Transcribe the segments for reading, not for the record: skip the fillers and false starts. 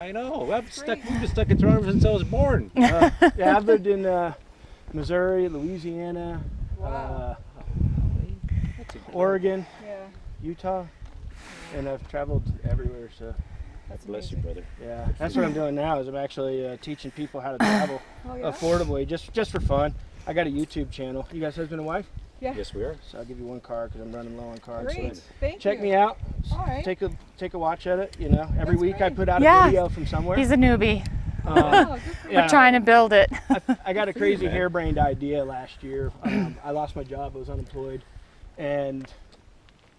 I know. We've been stuck in Toronto since I was born. Yeah, I've lived in Missouri, Louisiana, Oregon, Utah, and I've traveled everywhere. So Bless you, brother. yeah, that's what I'm doing now. Is I'm actually teaching people how to travel affordably, just for fun. I got a YouTube channel. You guys husband and wife? Yeah. Yes, we are. So I'll give you one card because I'm running low on cards. Great. So Thank you. check me out. All right. Take a watch at it. You know, every That's week I great. put out Yeah. a video from somewhere. He's a newbie. Oh, good for Yeah. We're trying to build it. I got a crazy man. harebrained idea last year. I lost my job. I was unemployed, and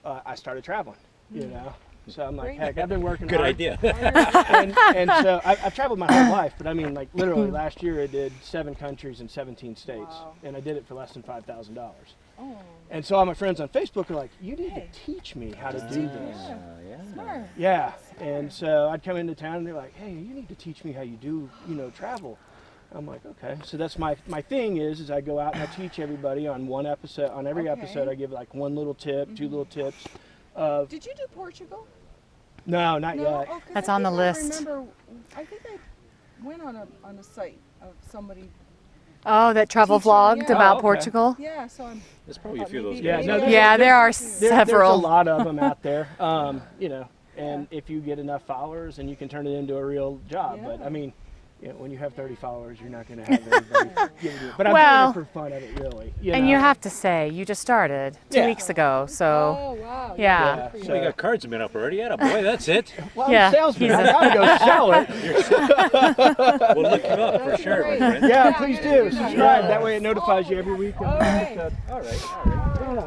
I started traveling. You know, so I'm like, Great. heck, I've been working Good hard. idea. And so I've traveled my whole life, but I mean, like literally last year I did 7 countries and 17 states, Wow. and I did it for less than $5,000. Oh, And so all my friends on Facebook are like, "You need Hey. to teach me how to do this." yeah. smart. Yeah, and so I'd come into town and they're like, "Hey, you need to teach me how you do, travel." I'm like, "Okay." So that's my thing is I go out and I teach everybody on one episode. On every Okay. episode, I give like one little tip, 2 little tips. Did you do Portugal? No, not No. yet. Oh, 'cause That's I on the think list. I remember. I think I went on a site of somebody. Oh, that travel Teaching, vlogged yeah. about Oh, okay. Portugal? Yeah. So I'm. There's probably a few of those Yeah, guys. no, out there's- there. Yeah, there are There's several. a lot of them out there. And if you get enough followers, and you can turn it into a real job. But Yeah. I mean, when you have 30 followers, you're not going to have anybody giving you. But I'm Well, doing it for fun of it, really. And you have to say, you just started 2 Yeah. weeks ago, so Oh wow. yeah. Yeah. Good for So- We got cards made up already. Boy, that's it. Well, Yeah, I'm a salesman. he's I a- gotta go sell it. We'll look you up for sure, my great. friend. Yeah, please do. Subscribe. That way it notifies you every week. All right. All right.